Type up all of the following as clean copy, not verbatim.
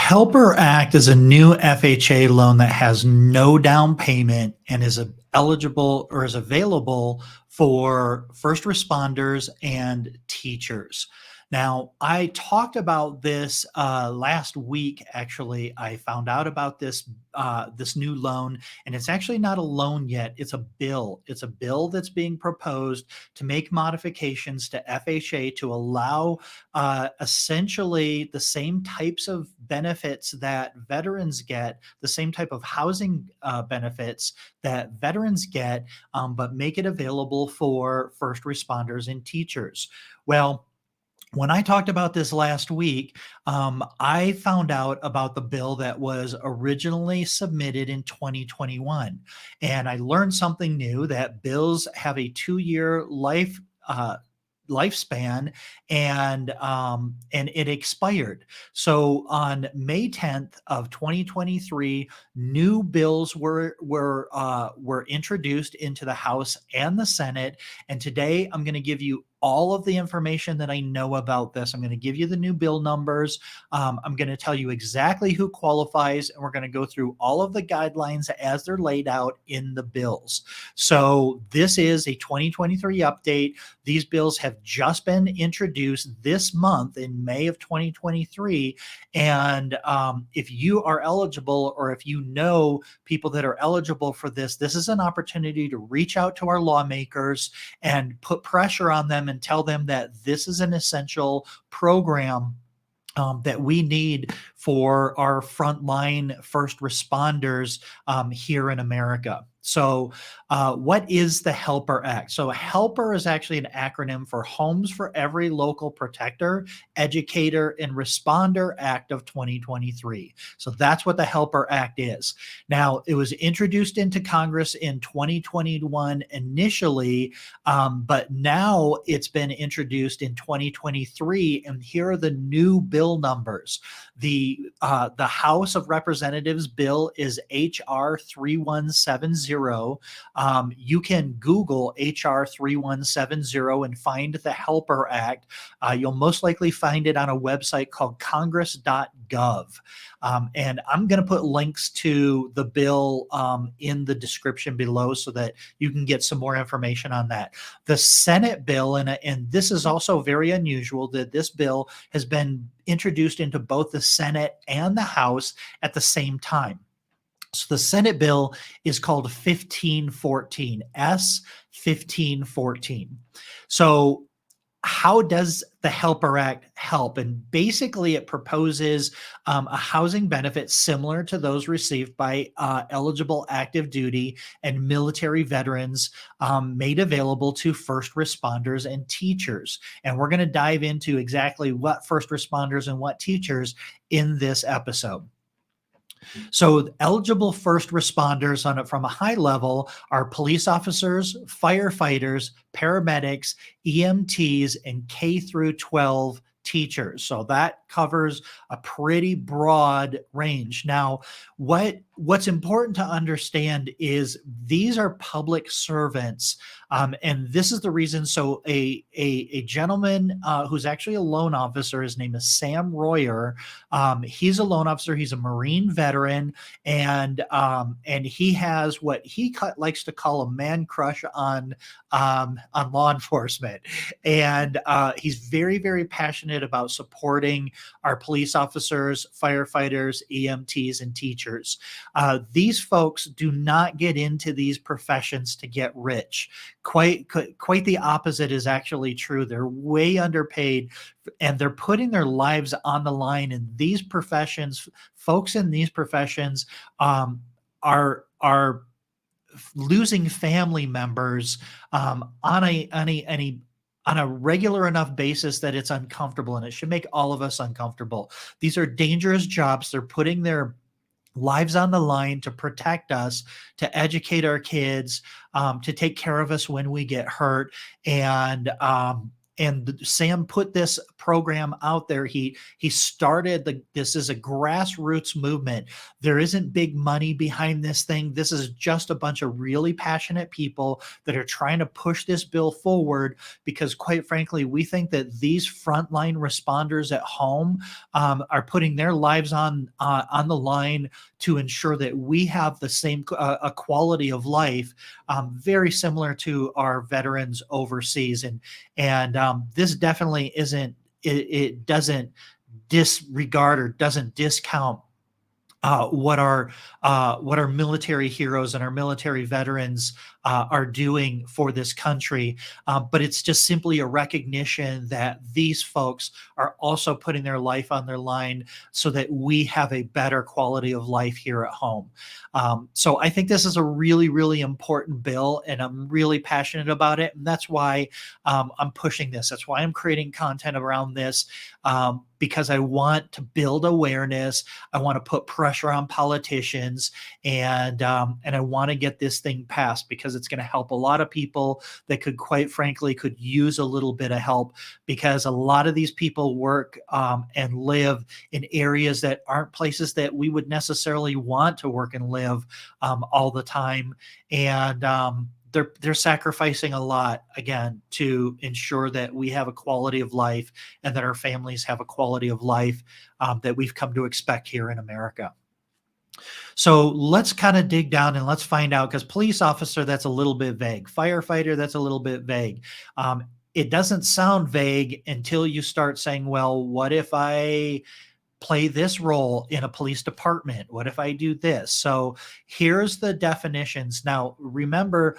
HELPER Act is a new FHA loan that has no down payment and is eligible or is available for first responders and teachers. Now, I talked about this last week. Actually, I found out about this new loan, and it's actually not a loan yet. It's a bill. It's a bill that's being proposed to make modifications to FHA to allow essentially the same types of benefits that veterans get, the same type of housing benefits that veterans get, but make it available for first responders and teachers. Well, when I talked about this last week, I found out about the bill that was originally submitted in 2021. And I learned something new, that bills have a 2-year lifespan, and it expired. So on May 10th of 2023, new bills were introduced into the House and the Senate. And today I'm going to give you all of the information that I know about this. I'm going to give you the new bill numbers. I'm going to tell you exactly who qualifies, and we're going to go through all of the guidelines as they're laid out in the bills. So this is a 2023 update. These bills have just been introduced this month in May of 2023. And if you are eligible, or if you know people that are eligible for this, this is an opportunity to reach out to our lawmakers and put pressure on them and tell them that this is an essential program that we need for our frontline first responders here in America. So what is the HELPER Act? So HELPER is actually an acronym for Homes for Every Local Protector, Educator, and Responder Act of 2023. So that's what the HELPER Act is. Now, it was introduced into Congress in 2021 initially, but now it's been introduced in 2023, and here are the new bill numbers. The House of Representatives bill is H.R.3170. You can Google H.R.3170 and find the HELPER Act. You'll most likely find it on a website called congress.gov. And I'm going to put links to the bill in the description below so that you can get some more information on that. The Senate bill, and this is also very unusual, that this bill has been introduced into both the Senate and the House at the same time. So the Senate bill is called 1514, S.1514. So how does the HELPER Act help? And basically it proposes a housing benefit similar to those received by eligible active duty and military veterans, made available to first responders and teachers. And we're going to dive into exactly what first responders and what teachers in this episode. So eligible first responders from a high level are police officers, firefighters, paramedics, EMTs, and K through 12 teachers. So that covers a pretty broad range. Now, what's important to understand is these are public servants, and this is the reason. So a gentleman who's actually a loan officer, his name is Sam Royer. He's a loan officer. He's a Marine veteran, and he has what he likes to call a man crush on law enforcement, and he's very, very passionate about supporting our police officers, firefighters, EMTs, and teachers. These folks do not get into these professions to get rich. Quite the opposite is actually true. They're way underpaid, and they're putting their lives on the line in these professions. Folks in these professions are losing family members on a regular enough basis that it's uncomfortable, and it should make all of us uncomfortable. These are dangerous jobs. They're putting their lives on the line to protect us, to educate our kids, to take care of us when we get hurt. And and Sam put this program out there. He started this is a grassroots movement. There isn't big money behind this thing. This is just a bunch of really passionate people that are trying to push this bill forward because, quite frankly, we think that these frontline responders at home are putting their lives on the line to ensure that we have the same a quality of life very similar to our veterans overseas. And this definitely isn't, it doesn't disregard or doesn't discount what our military heroes and our military veterans are doing for this country. But it's just simply a recognition that these folks are also putting their life on their line so that we have a better quality of life here at home. So I think this is a really, really important bill, and I'm really passionate about it. And that's why I'm pushing this. That's why I'm creating content around this, because I want to build awareness. I want to put pressure on politicians, and I want to get this thing passed because it's going to help a lot of people that could, quite frankly, could use a little bit of help, because a lot of these people work and live in areas that aren't places that we would necessarily want to work and live all the time. And they're sacrificing a lot, again, to ensure that we have a quality of life and that our families have a quality of life that we've come to expect here in America. So let's kind of dig down and let's find out, because police officer, that's a little bit vague. Firefighter, that's a little bit vague. It doesn't sound vague until you start saying, well, what if I play this role in a police department? What if I do this? So here's the definitions. Now, remember,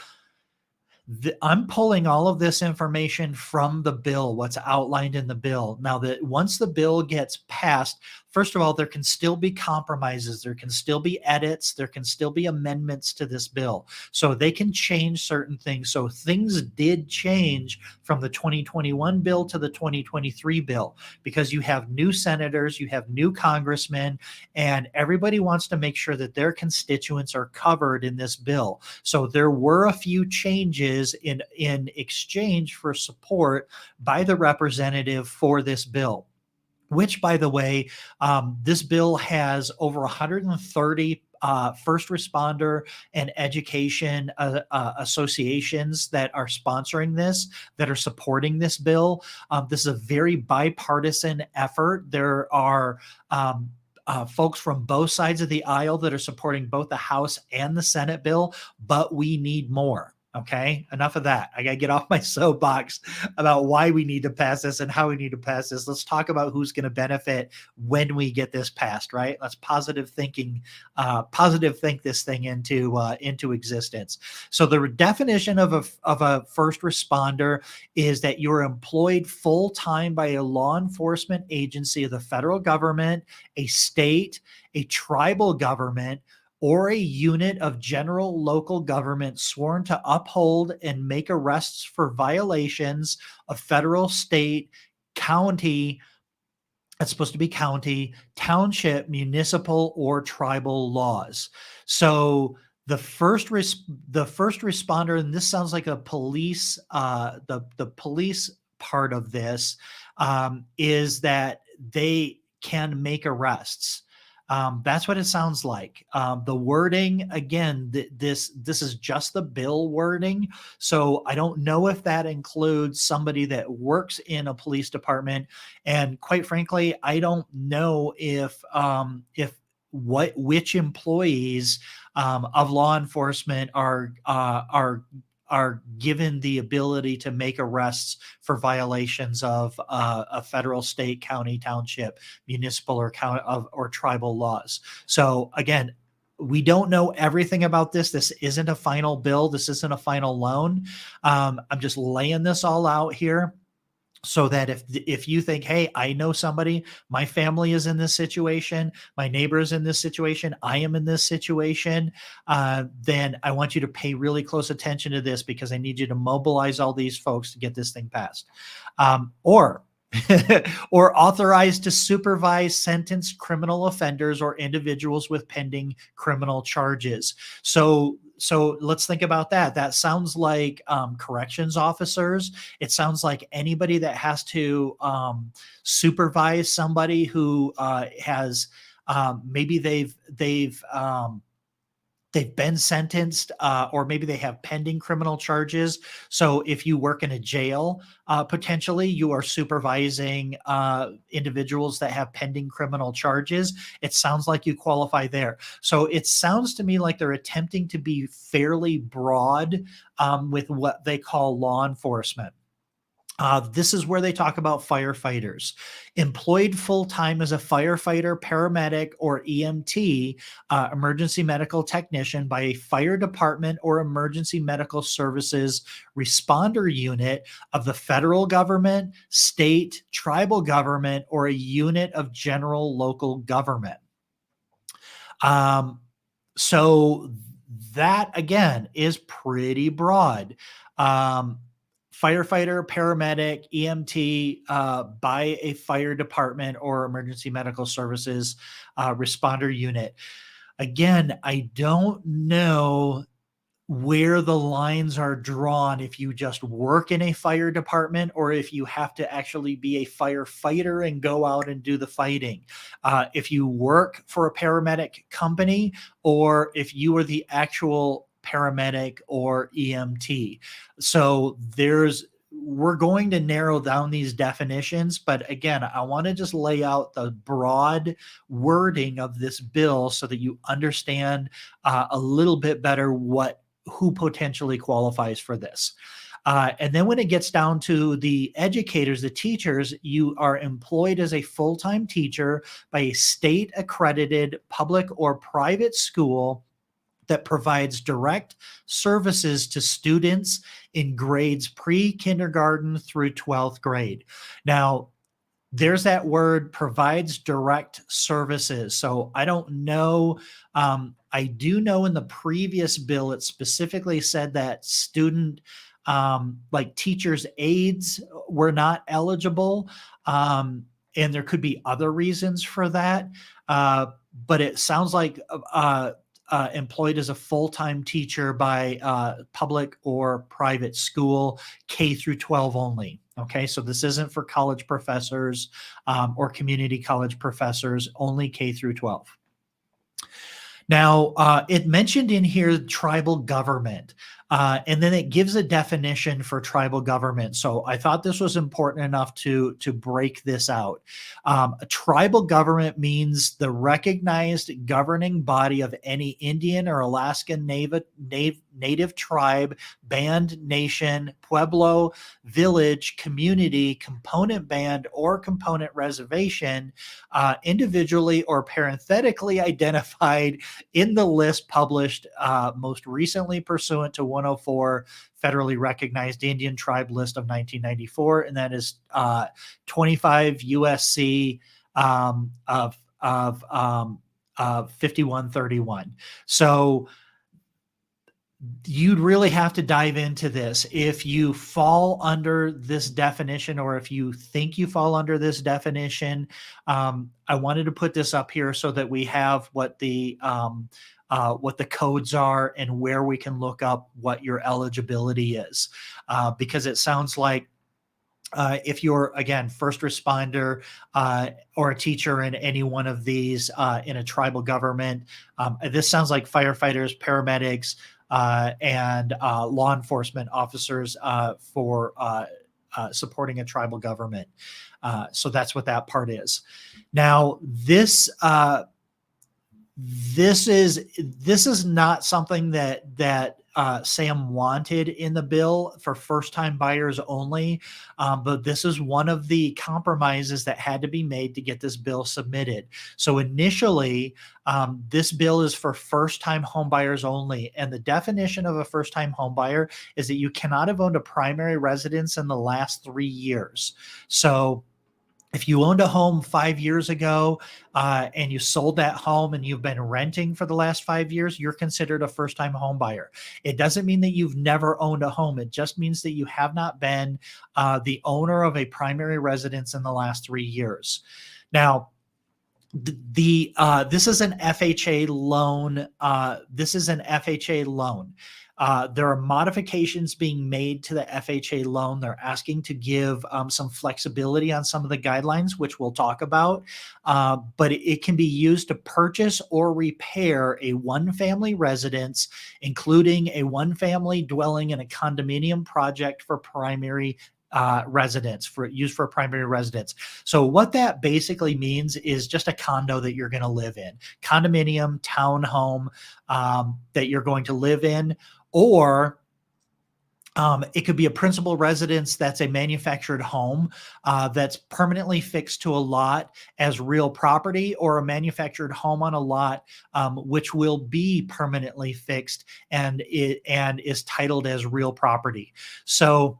I'm pulling all of this information from the bill, what's outlined in the bill. Now, that once the bill gets passed, first of all, there can still be compromises, there can still be edits, there can still be amendments to this bill. So they can change certain things. So things did change from the 2021 bill to the 2023 bill, because you have new senators, you have new congressmen, and everybody wants to make sure that their constituents are covered in this bill. So there were a few changes in exchange for support by the representative for this bill, which, by the way, this bill has over 130 first responder and education associations that are sponsoring this, that are supporting this bill. This is a very bipartisan effort. There are folks from both sides of the aisle that are supporting both the House and the Senate bill, but we need more. Okay, enough of that. I got to get off my soapbox about why we need to pass this and how we need to pass this. Let's talk about who's going to benefit when we get this passed, right? Let's positive think this thing into existence. So the definition of a first responder is that you're employed full-time by a law enforcement agency of the federal government, a state, a tribal government, or a unit of general local government sworn to uphold and make arrests for violations of federal, state, county, it's supposed to be county, township, municipal, or tribal laws. So the first responder, and this sounds like a police, the police part of this is that they can make arrests. That's what it sounds like. The wording, again, this is just the bill wording. So I don't know if that includes somebody that works in a police department. And quite frankly, I don't know if which employees of law enforcement are given the ability to make arrests for violations of a federal, state, county, township, municipal, or tribal laws. So again, we don't know everything about this. This isn't a final bill. This isn't a final loan. I'm just laying this all out here, so that if you think, hey, I know somebody, my family is in this situation, my neighbor is in this situation, I am in this situation, then I want you to pay really close attention to this, because I need you to mobilize all these folks to get this thing passed. Or authorized to supervise sentenced criminal offenders or individuals with pending criminal charges. So so let's think about that. That sounds like corrections officers. It sounds like anybody that has to supervise somebody who has maybe they've been sentenced, or maybe they have pending criminal charges. So if you work in a jail, potentially you are supervising individuals that have pending criminal charges. It sounds like you qualify there. So it sounds to me like they're attempting to be fairly broad with what they call law enforcement. This is where they talk about firefighters. Employed full-time as a firefighter, paramedic, or EMT, emergency medical technician by a fire department or emergency medical services responder unit of the federal government, state, tribal government, or a unit of general local government. So that, again, is pretty broad. Firefighter, paramedic, EMT by a fire department or emergency medical services responder unit. Again, I don't know where the lines are drawn if you just work in a fire department or if you have to actually be a firefighter and go out and do the fighting. If you work for a paramedic company or if you are the actual paramedic or EMT. So we're going to narrow down these definitions, but again, I want to just lay out the broad wording of this bill so that you understand a little bit better who potentially qualifies for this. And then when it gets down to the educators, the teachers, you are employed as a full-time teacher by a state accredited public or private school that provides direct services to students in grades pre-kindergarten through 12th grade. Now, there's that word, provides direct services. So I don't know. I do know in the previous bill, it specifically said that student, like teachers' aides were not eligible. And there could be other reasons for that. But it sounds like employed as a full-time teacher by public or private school, K through 12 only. Okay, so this isn't for college professors or community college professors, only K through 12. Now, it mentioned in here tribal government, and then it gives a definition for tribal government. So I thought this was important enough to break this out. A tribal government means the recognized governing body of any Indian or Alaskan native tribe, band, nation, pueblo, village, community, component band, or component reservation, individually or parenthetically identified in the list published most recently pursuant to 104 federally recognized Indian tribe list of 1994, and that is 25 USC of 5131. So you'd really have to dive into this. If you fall under this definition, or if you think you fall under this definition, I wanted to put this up here so that we have what the codes are and where we can look up what your eligibility is, because it sounds like if you're, again, first responder or a teacher in any one of these in a tribal government, this sounds like firefighters, paramedics, and law enforcement officers for supporting a tribal government. So that's what that part is. Now, this is not something that Sam wanted in the bill for first-time buyers only, but this is one of the compromises that had to be made to get this bill submitted. So initially, this bill is for first-time home buyers only, and the definition of a first-time home buyer is that you cannot have owned a primary residence in the last 3 years. So if you owned a home 5 years ago and you sold that home and you've been renting for the last 5 years, you're considered a first-time home buyer. It doesn't mean that you've never owned a home. It just means that you have not been the owner of a primary residence in the last 3 years. Now, This is an FHA loan. This is an FHA loan. There are modifications being made to the FHA loan. They're asking to give some flexibility on some of the guidelines, which we'll talk about. But it can be used to purchase or repair a one-family residence, including a one-family dwelling in a condominium project for primary residence, for use for primary residence. So what that basically means is just a condo that you're going to live in, condominium, townhome that you're going to live in, or it could be a principal residence that's a manufactured home that's permanently fixed to a lot as real property, or a manufactured home on a lot which will be permanently fixed and is titled as real property. So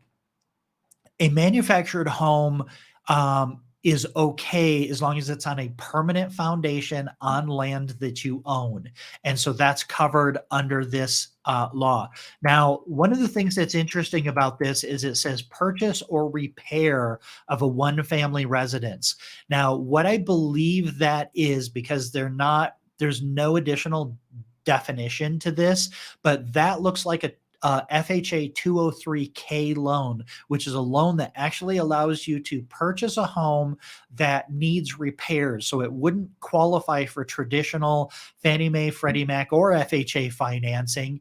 a manufactured home is okay as long as it's on a permanent foundation on land that you own. And so that's covered under this law. Now, one of the things that's interesting about this is it says purchase or repair of a one family residence. Now, what I believe that is, because there's no additional definition to this, but that looks like a FHA 203K loan, which is a loan that actually allows you to purchase a home that needs repairs. So it wouldn't qualify for traditional Fannie Mae, Freddie Mac, or FHA financing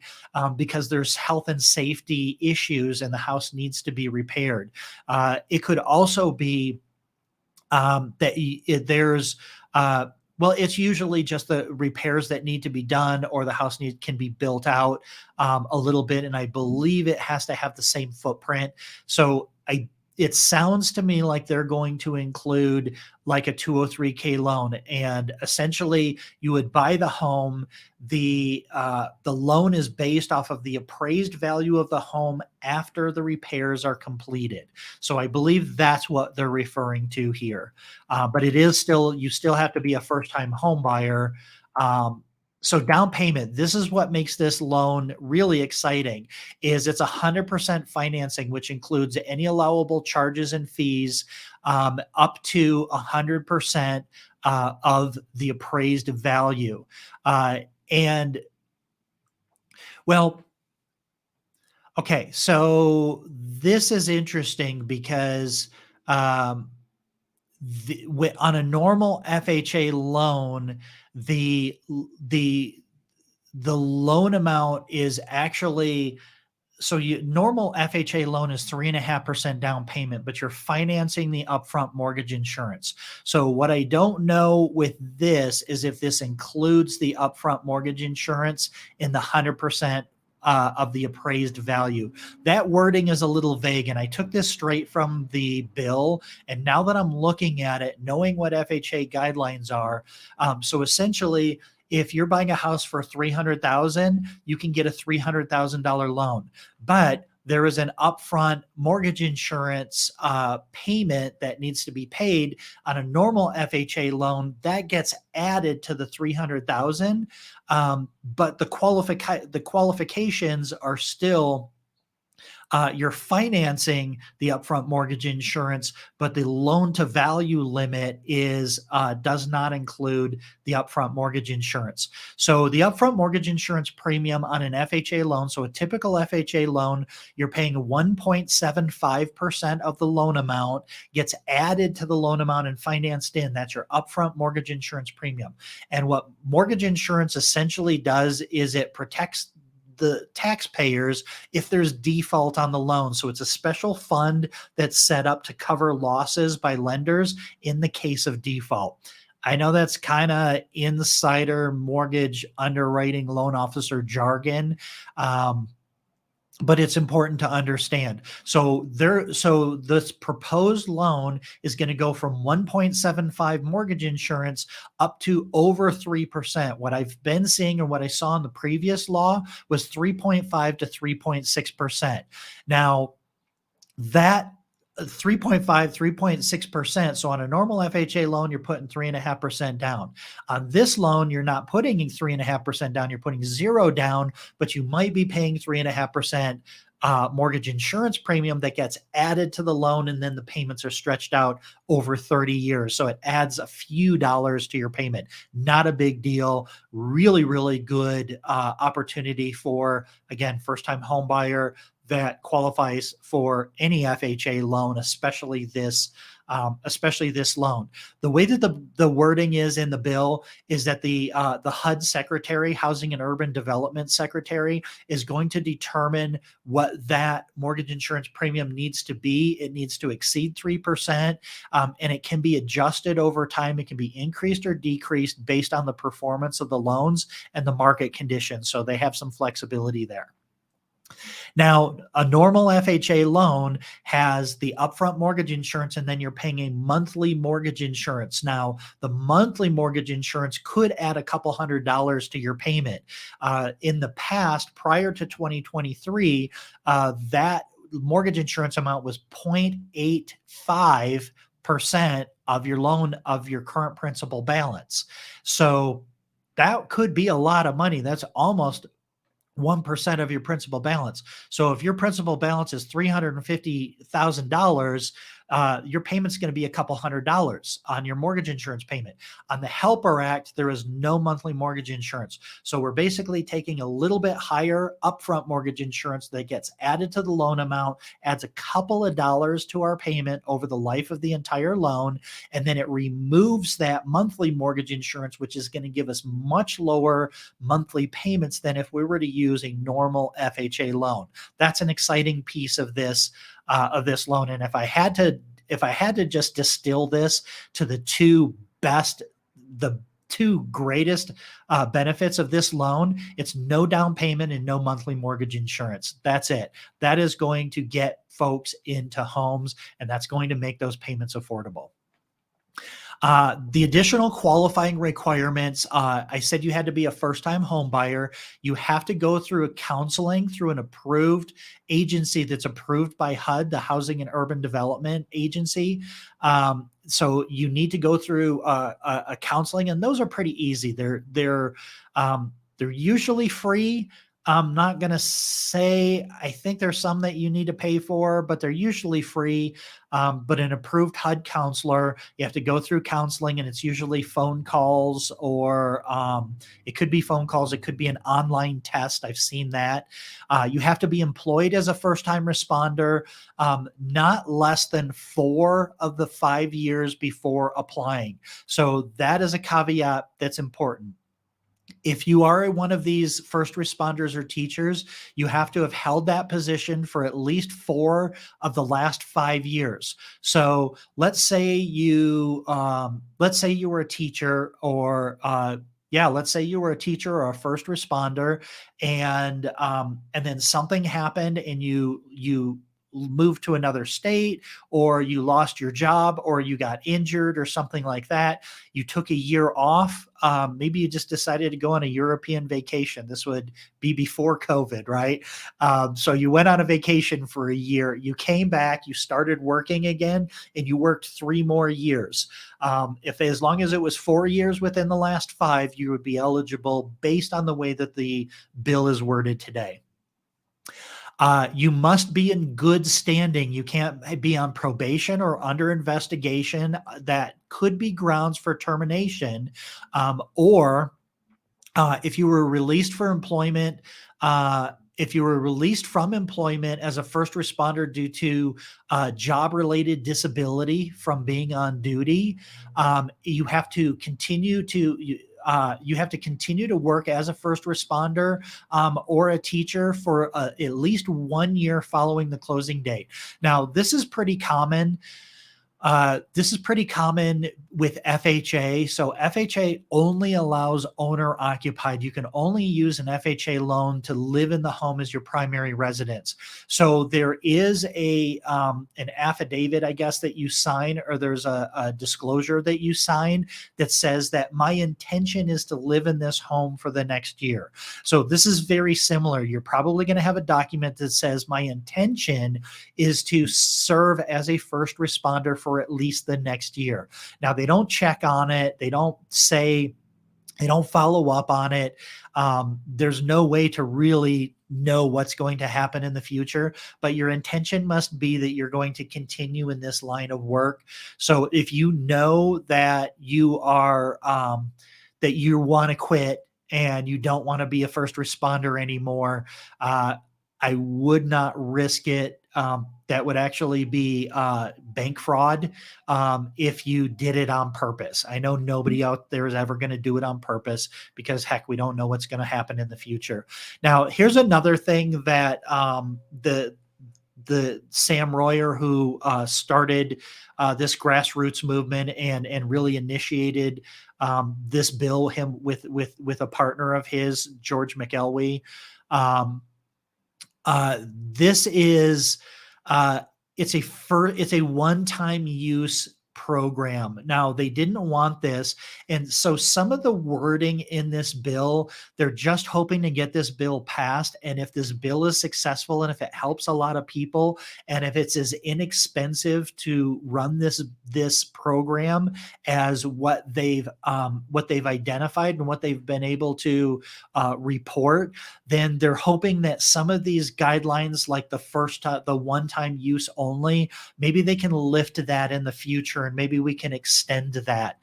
because there's health and safety issues and the house needs to be repaired. It could also be there's well, it's usually just the repairs that need to be done, or the house can be built out a little bit, and I believe it has to have the same footprint. So it sounds to me like they're going to include like a 203K loan, and essentially you would buy the home. The loan is based off of the appraised value of the home after the repairs are completed. So I believe that's what they're referring to here. But it is still, you still have to be a first-time home buyer. So down payment, this is what makes this loan really exciting, is it's 100% financing, which includes any allowable charges and fees up to 100% of the appraised value. And well, okay, so this is interesting because on a normal FHA loan, the loan amount is actually, so normal FHA loan is 3.5% down payment, but you're financing the upfront mortgage insurance. So what I don't know with this is if this includes the upfront mortgage insurance in the 100% of the appraised value. That wording is a little vague, and I took this straight from the bill. And now that I'm looking at it, knowing what FHA guidelines are, so essentially, if you're buying a house for $300,000, you can get a $300,000 loan, but there is an upfront mortgage insurance payment that needs to be paid on a normal FHA loan that gets added to the $300,000. But the qualifications are still you're financing the upfront mortgage insurance, but the loan to value limit does not include the upfront mortgage insurance. So the upfront mortgage insurance premium on an FHA loan, so a typical FHA loan, you're paying 1.75% of the loan amount, gets added to the loan amount and financed in. That's your upfront mortgage insurance premium. And what mortgage insurance essentially does is it protects the taxpayers if there's default on the loan. So it's a special fund that's set up to cover losses by lenders in the case of default. I know that's kind of insider mortgage underwriting loan officer jargon. But it's important to understand. So this proposed loan is going to go from 1.75 mortgage insurance up to over 3%. What I've been seeing and what I saw in the previous law was 3.5 to 3.6%. Now, that 3.5, 3.6%. So on a normal FHA loan, you're putting 3.5% down. On this loan, you're not putting 3.5% down, you're putting 0 down, but you might be paying 3.5% mortgage insurance premium that gets added to the loan, and then the payments are stretched out over 30 years. So it adds a few dollars to your payment. Not a big deal. Really, really good opportunity for, again, first-time home buyer that qualifies for any FHA loan, especially this loan. The way that the wording is in the bill is that the HUD secretary, Housing and Urban Development Secretary, is going to determine what that mortgage insurance premium needs to be. It needs to exceed 3%, and it can be adjusted over time. It can be increased or decreased based on the performance of the loans and the market conditions. So they have some flexibility there. Now, a normal FHA loan has the upfront mortgage insurance, and then you're paying a monthly mortgage insurance. Now, the monthly mortgage insurance could add a couple $100s to your payment. In the past, prior to 2023, that mortgage insurance amount was 0.85% of your loan, of your current principal balance. So that could be a lot of money. That's almost 1% of your principal balance. So if your principal balance is $350,000, your payment's going to be a couple $100s on your mortgage insurance payment. On the HELPER Act, there is no monthly mortgage insurance. So we're basically taking a little bit higher upfront mortgage insurance that gets added to the loan amount, adds a couple of dollars to our payment over the life of the entire loan, and then it removes that monthly mortgage insurance, which is going to give us much lower monthly payments than if we were to use a normal FHA loan. That's an exciting piece of this loan. And if I had to just distill this to the two greatest benefits of this loan, it's no down payment and no monthly mortgage insurance. That's it. That is going to get folks into homes, and that's going to make those payments affordable. The additional qualifying requirements, I said you had to be a first-time home buyer. You have to go through a counseling through an approved agency that's approved by HUD, the Housing and Urban Development Agency. So you need to go through a counseling, and those are pretty easy. They're usually free. I'm not going to say, I think there's some that you need to pay for, but they're usually free. But an approved HUD counselor, you have to go through counseling, and it's usually phone calls, or it could be phone calls. It could be an online test. I've seen that. You have to be employed as a first-time responder, not less than 4 of the 5 years before applying. So that is a caveat that's important. If you are one of these first responders or teachers, you have to have held that position for at least 4 of the last 5 years. So let's say you were a teacher, or let's say you were a teacher or a first responder, and then something happened, and you moved to another state, or you lost your job, or you got injured or something like that. You took a year off. Maybe you just decided to go on a European vacation. This would be before COVID, right? So you went on a vacation for a year. You came back, you started working again, and you worked 3 more years. As long as it was 4 years within the last 5, you would be eligible based on the way that the bill is worded today. You must be in good standing. You can't be on probation or under investigation. That could be grounds for termination. Or if you were released for employment, if you were released from employment as a first responder due to job-related disability from being on duty, you have to continue to work as a first responder or a teacher for at least 1 year following the closing date. Now, this is pretty common. With FHA. So FHA only allows owner occupied. You can only use an FHA loan to live in the home as your primary residence. So there is an affidavit, I guess, that you sign, or there's a disclosure that you sign that says that my intention is to live in this home for the next year. So this is very similar. You're probably going to have a document that says my intention is to serve as a first responder for at least the next year. Now, they don't check on it. They don't say They don't follow up on it. There's no way to really know what's going to happen in the future, but your intention must be that you're going to continue in this line of work. So if you know that that you want to quit and you don't want to be a first responder anymore, uh, I would not risk it. That would actually be bank fraud if you did it on purpose. I know nobody out there is ever going to do it on purpose because, heck, we don't know what's going to happen in the future. Now, here's another thing that the Sam Royer, who started this grassroots movement and really initiated this bill, him with a partner of his, George McElwee. Um, this is uh, it's a one-time use program. Now, they didn't want this, and so some of the wording in this bill, they're just hoping to get this bill passed. And if this bill is successful, and if it helps a lot of people, and if it's as inexpensive to run this program as what they've identified and what they've been able to report, then they're hoping that some of these guidelines, like the one-time use only, maybe they can lift that in the future, and maybe we can extend that.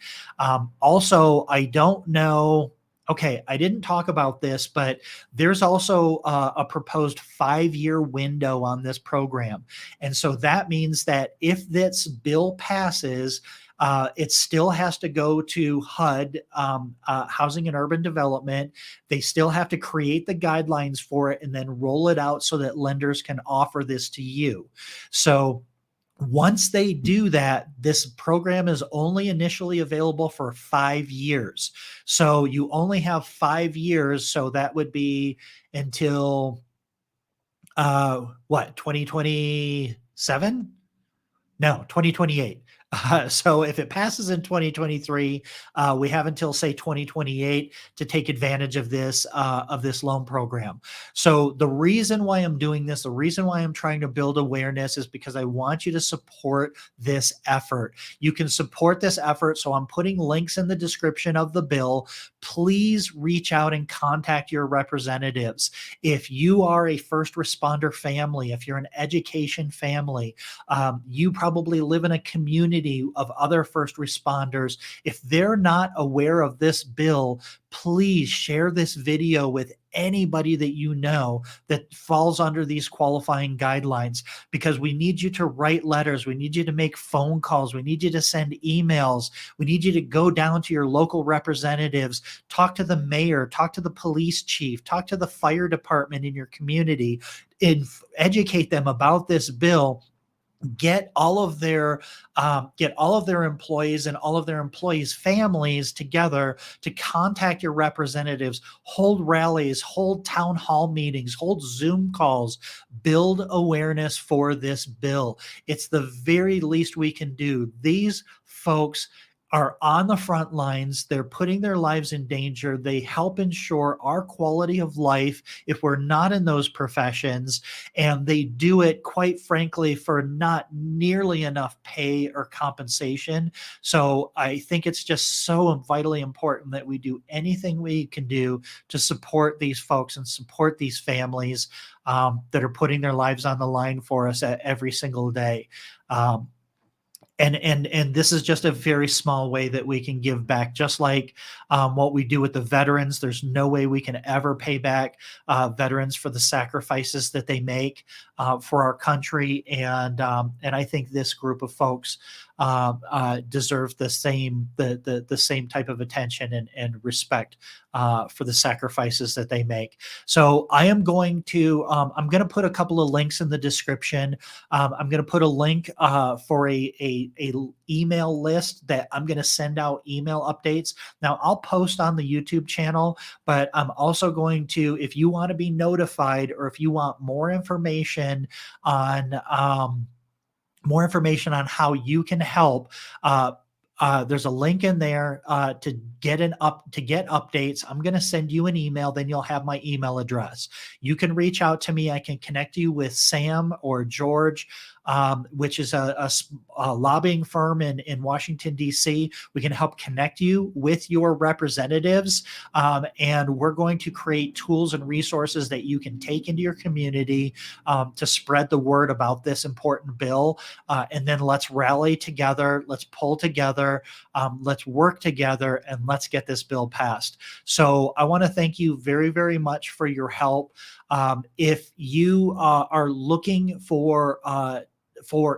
Also, I don't know. Okay, I didn't talk about this, but there's also a proposed 5-year window on this program. And so that means that if this bill passes, it still has to go to HUD, Housing and Urban Development. They still have to create the guidelines for it and then roll it out so that lenders can offer this to you. So once they do that, this program is only initially available for 5 years. So you only have 5 years. So that would be until what, 2027? No, 2028. So if it passes in 2023, we have until, say, 2028 to take advantage of this loan program. So the reason why I'm doing this, the reason why I'm trying to build awareness, is because I want you to support this effort. You can support this effort. So I'm putting links in the description of the bill. Please reach out and contact your representatives. If you are a first responder family, if you're an education family, you probably live in a community of other first responders. If they're not aware of this bill, please share this video with anybody that you know that falls under these qualifying guidelines, because we need you to write letters. We need you to make phone calls. We need you to send emails. We need you to go down to your local representatives, talk to the mayor, talk to the police chief, talk to the fire department in your community, and educate them about this bill. Get all of their employees and all of their employees' families together to contact your representatives, hold rallies, hold town hall meetings, hold Zoom calls, build awareness for this bill. It's the very least we can do. These folks are on the front lines. They're putting their lives in danger. They help ensure our quality of life if we're not in those professions. And they do it, quite frankly, for not nearly enough pay or compensation. So I think it's just so vitally important that we do anything we can do to support these folks and support these families that are putting their lives on the line for us every single day. And this is just a very small way that we can give back, just like what we do with the veterans. There's no way we can ever pay back veterans for the sacrifices that they make for our country, and I think this group of folks deserve the same type of attention and respect for the sacrifices that they make. So I'm going to put a couple of links in the description. I'm going to put a link for a email list that I'm going to send out email updates. Now, I'll post on the YouTube channel, but I'm also going to, if you want to be notified, or if you want more information on how you can help, there's a link in there to get updates. I'm going to send you an email, then you'll have my email address. You can reach out to me. I can connect you with Sam or George which is a lobbying firm in Washington, D.C. We can help connect you with your representatives, and we're going to create tools and resources that you can take into your community to spread the word about this important bill. And then let's rally together, let's pull together, let's work together, and let's get this bill passed. So I want to thank you very, very much for your help. If you are looking for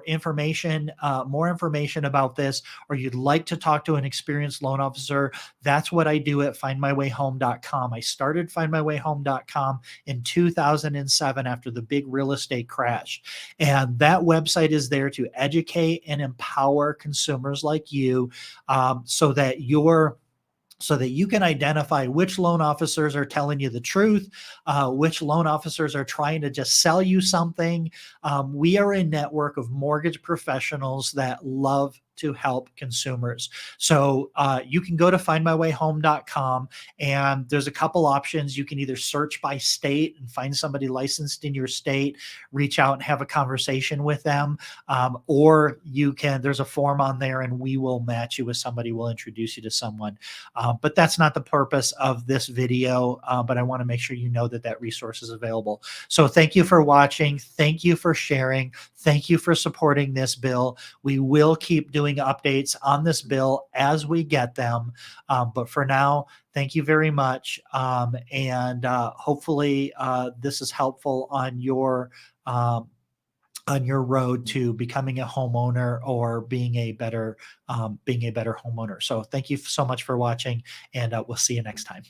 information, more information about this, or you'd like to talk to an experienced loan officer, that's what I do at findmywayhome.com. I started findmywayhome.com in 2007 after the big real estate crash. And that website is there to educate and empower consumers like you, so that you can identify which loan officers are telling you the truth, which loan officers are trying to just sell you something. We are a network of mortgage professionals that love to help consumers. So you can go to findmywayhome.com, and there's a couple options. You can either search by state and find somebody licensed in your state, reach out and have a conversation with them, or there's a form on there and we will match you with somebody. We'll introduce you to someone. But that's not the purpose of this video, but I want to make sure you know that that resource is available. So thank you for watching. Thank you for sharing. Thank you for supporting this bill. We will keep doing updates on this bill as we get them. But for now, thank you very much. And hopefully this is helpful on your road to becoming a homeowner or being a better homeowner. So thank you so much for watching, and we'll see you next time.